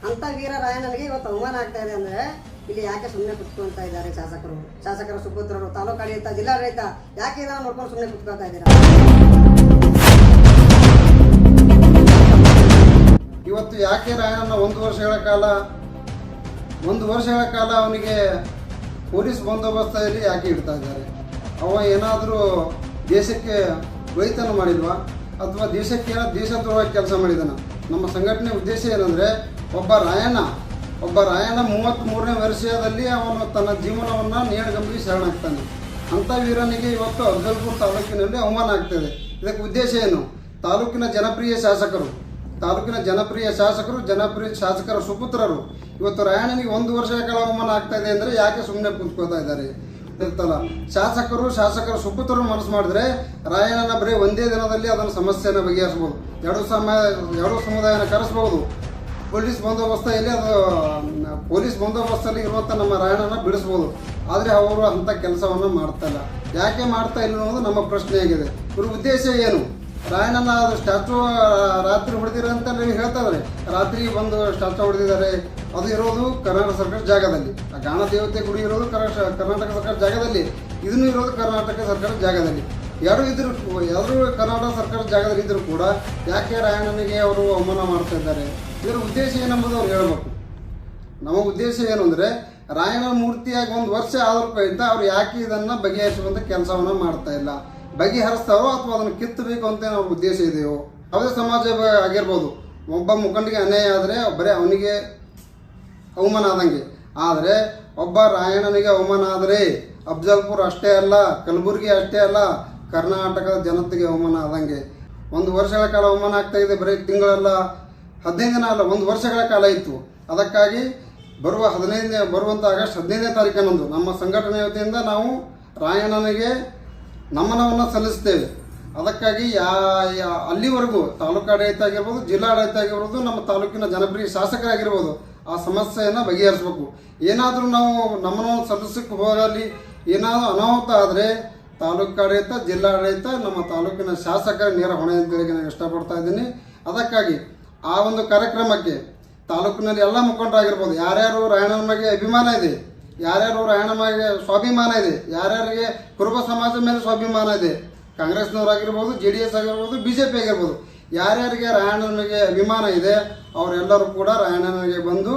ಅಂತ ವೀರ ರಾಯಣ್ಣನಿಗೆ ಇವತ್ತು ಅವಮಾನ ಆಗ್ತಾ ಇದೆ ಅಂದರೆ ಇಲ್ಲಿ ಯಾಕೆ ಸುಮ್ಮನೆ ಕುತ್ಕೊಳ್ತಾ ಇದ್ದಾರೆ ಶಾಸಕರ ಸುಪುತ್ರರು, ತಾಲೂಕು ಆಡಳಿತ, ಜಿಲ್ಲಾಡಳಿತ ಯಾಕೆ ಇದನ್ನು ನೋಡ್ಕೊಂಡು ಸುಮ್ಮನೆ ಕುತ್ಕೊಳ್ತಾ ಇದ್ದೀರಾ? ಇವತ್ತು ಯಾಕೆ ರಾಯಣ್ಣನ ಒಂದು ವರ್ಷಗಳ ಕಾಲ ಅವನಿಗೆ ಪೊಲೀಸ್ ಬಂದೋಬಸ್ತಾಗಿ ಯಾಕೆ ಇಡ್ತಾ ಇದ್ದಾರೆ? ಅವ ಏನಾದರೂ ದೇಶಕ್ಕೆ ಒಳಿತನ ಮಾಡಿಲ್ವಾ ಅಥವಾ ದೇಶಕ್ಕೆ ದೇಶದ್ರೋಹ ಕೆಲಸ ಮಾಡಿದಾನ? ನಮ್ಮ ಸಂಘಟನೆ ಉದ್ದೇಶ ಏನಂದರೆ ಒಬ್ಬ ರಾಯಣ್ಣ 33ನೇ ವರ್ಷದಲ್ಲಿ ಅವನು ತನ್ನ ಜೀವನವನ್ನು ನೇಣಗಂಬಿಗೆ ಶರಣಾಗ್ತಾನೆ. ಅಂಥ ವೀರನಿಗೆ ಇವತ್ತು ಅಫಜಲ್ಪುರ ತಾಲೂಕಿನಲ್ಲಿ ಅವಮಾನ ಆಗ್ತದೆ. ಇದಕ್ಕೆ ಉದ್ದೇಶ ಏನು? ತಾಲೂಕಿನ ಜನಪ್ರಿಯ ಶಾಸಕರ ಸುಪುತ್ರರು ಇವತ್ತು ರಾಯಣ್ಣನಿಗೆ 1 ವರ್ಷಗಳ ಕಾಲ ಅವಮಾನ ಆಗ್ತಾ ಇದೆ ಅಂದರೆ ಯಾಕೆ ಸುಮ್ಮನೆ ಕುಂತ್ಕೋತಾ ಇದ್ದಾರೆ ಇರ್ತಲ್ಲ? ಶಾಸಕರ ಸುಪುತ್ರರು ಮನಸ್ಸು ಮಾಡಿದ್ರೆ ರಾಯಣ್ಣನ ಬರೀ ಒಂದೇ ದಿನದಲ್ಲಿ ಅದನ್ನು ಸಮಸ್ಯೆನ ಬಗೆಹರಿಸ್ಬೋದು. ಎರಡು ಸಮುದಾಯನ ಕರೆಸ್ಬೋದು. ಪೊಲೀಸ್ ಬಂದೋಬಸ್ತಲ್ಲಿ ಇರುವಂಥ ನಮ್ಮ ರಾಯಣ್ಣನ ಬಿಡಿಸ್ಬೋದು. ಆದರೆ ಅವರು ಅಂಥ ಕೆಲಸವನ್ನು ಮಾಡ್ತಾ ಇಲ್ಲ. ಯಾಕೆ ಮಾಡ್ತಾ ಇಲ್ಲ ಅನ್ನೋದು ನಮ್ಮ ಪ್ರಶ್ನೆ ಆಗಿದೆ. ಇವ್ರ ಉದ್ದೇಶ ಏನು? ರಾಯಣ್ಣನ ಸ್ಟ್ಯಾಚು ರಾತ್ರಿ ಹೊಡೆದಿರ ಅಂತ ಹೇಳ್ತಾರೆ. ರಾತ್ರಿ ಬಂದು ಸ್ಟ್ಯಾಚು ಹೊಡೆದಿದ್ದಾರೆ. ಅದು ಇರೋದು ಕರ್ನಾಟಕ ಸರ್ಕಾರ ಜಾಗದಲ್ಲಿ. ಆ ಗಾಣ ದೇವತೆ ಗುಡಿ ಇರೋದು ಕರ್ನಾಟಕ ಸರ್ಕಾರ ಜಾಗದಲ್ಲಿ, ಇದನ್ನು ಇರೋದು ಕರ್ನಾಟಕ ಸರ್ಕಾರ ಜಾಗದಲ್ಲಿ. ಎರಡು ಕರ್ನಾಟಕ ಸರ್ಕಾರ ಜಾಗದಲ್ಲಿ ಇದ್ದರೂ ಕೂಡ ಯಾಕೆ ರಾಯಣ್ಣನಿಗೆ ಅವರು ಅವಮಾನ ಮಾಡ್ತಾ ಇದ್ದಾರೆ? ಇದರ ಉದ್ದೇಶ ಏನೆಂಬುದು ಅವ್ರು ಹೇಳಬೇಕು. ನಮ್ಮ ಉದ್ದೇಶ ಏನು ಅಂದರೆ ರಾಯಣ್ಣನ ಮೂರ್ತಿಯಾಗಿ 1 ವರ್ಷ ಆದರೂ ಕೈಯಿಂದ ಅವ್ರು ಯಾಕೆ ಇದನ್ನು ಬಗೆಹರಿಸುವಂಥ ಕೆಲಸವನ್ನು ಮಾಡ್ತಾ ಇಲ್ಲ? ಬಗೆಹರಿಸ್ತಾರೋ ಅಥವಾ ಅದನ್ನು ಕಿತ್ತಬೇಕು ಅಂತ ಅವ್ರ ಉದ್ದೇಶ ಇದೆಯೋ? ಯಾವುದೇ ಸಮಾಜ ಆಗಿರ್ಬೋದು. ಒಬ್ಬ ಮುಖಂಡಿಗೆ ಅನ್ಯಾಯ ಆದರೆ ಬರೀ ಅವನಿಗೆ ಅವಮಾನ ಆದಂಗೆ. ಆದರೆ ಒಬ್ಬ ರಾಯಣ್ಣನಿಗೆ ಅವಮಾನ ಆದರೆ ಅಫಜಲ್ಪುರ ಅಷ್ಟೇ ಅಲ್ಲ, ಕಲಬುರಗಿ ಅಷ್ಟೇ ಅಲ್ಲ, ಕರ್ನಾಟಕದ ಜನತೆಗೆ ಅವಮಾನ ಆದಂಗೆ. 1 ವರ್ಷಗಳ ಕಾಲ ಅವಮಾನ ಆಗ್ತಾ ಇದೆ. ಬರೀ ತಿಂಗಳಲ್ಲ, 15 ದಿನ ಅಲ್ಲ, 1 ವರ್ಷಗಳ ಕಾಲ ಇತ್ತು. ಅದಕ್ಕಾಗಿ ಬರುವಂಥ ಆಗಸ್ಟ್ 15ನೇ ತಾರೀಕಿನಂದು ನಮ್ಮ ಸಂಘಟನೆ ವತಿಯಿಂದ ನಾವು ರಾಯಣ್ಣನಿಗೆ ನಮನವನ್ನು ಸಲ್ಲಿಸ್ತೇವೆ. ಅದಕ್ಕಾಗಿ ಅಲ್ಲಿವರೆಗೂ ತಾಲೂಕು ಆಡಳಿತ ಆಗಿರ್ಬೋದು, ಜಿಲ್ಲಾಡಳಿತ ಆಗಿರ್ಬೋದು, ನಮ್ಮ ತಾಲೂಕಿನ ಜನಪ್ರಿಯ ಶಾಸಕರಾಗಿರ್ಬೋದು ಆ ಸಮಸ್ಯೆಯನ್ನು ಬಗೆಹರಿಸಬೇಕು. ಏನಾದರೂ ನಾವು ನಮನವನ್ನು ಸಲ್ಲಿಸಕ್ಕೆ ಹೋಗಲಿ, ಏನಾದರೂ ಅನಾಹುತ ಆದರೆ ತಾಲೂಕು ಆಡಳಿತ, ಜಿಲ್ಲಾಡಳಿತ, ನಮ್ಮ ತಾಲೂಕಿನ ಶಾಸಕರ ನೇರ ಹೊಣೆ ಅಂತೇಳಿ ನಾನು ಇಷ್ಟಪಡ್ತಾ ಇದ್ದೀನಿ. ಅದಕ್ಕಾಗಿ ಆ ಒಂದು ಕಾರ್ಯಕ್ರಮಕ್ಕೆ ತಾಲೂಕಿನಲ್ಲಿ ಎಲ್ಲ ಮುಖಂಡರಾಗಿರ್ಬೋದು, ಯಾರ್ಯಾರು ರಾಯಣ್ಣನ ಬಗ್ಗೆ ಅಭಿಮಾನ ಇದೆ, ಯಾರ್ಯಾರು ರಾಯಣ್ಣ ಮೇಲೆ ಸ್ವಾಭಿಮಾನ ಇದೆ, ಯಾರ್ಯಾರಿಗೆ ಕುರುಬ ಸಮಾಜದ ಮೇಲೆ ಸ್ವಾಭಿಮಾನ ಇದೆ, ಕಾಂಗ್ರೆಸ್ನವರಾಗಿರ್ಬೋದು, JDS ಆಗಿರ್ಬೋದು, BJP ಆಗಿರ್ಬೋದು, ಯಾರ್ಯಾರಿಗೆ ರಾಯಣ್ಣನಿಗೆ ಅಭಿಮಾನ ಇದೆ ಅವರೆಲ್ಲರೂ ಕೂಡ ರಾಯಣ್ಣನಿಗೆ ಬಂದು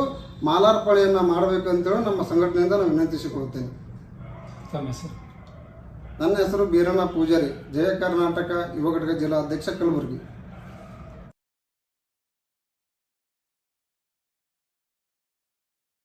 ಮಾಲಾರ್ಪಣೆಯನ್ನು ಮಾಡಬೇಕು ಅಂತೇಳಿ ನಮ್ಮ ಸಂಘಟನೆಯಿಂದ ನಾನು ವಿನಂತಿಸಿಕೊಳ್ತೇನೆ. ನನ್ನ ಹೆಸರು ಬೀರಣ್ಣ ಪೂಜಾರಿ, ಜಯ ಕರ್ನಾಟಕ ಯುವ ಘಟಕ ಜಿಲ್ಲಾ ಅಧ್ಯಕ್ಷ, ಕಲಬುರಗಿ.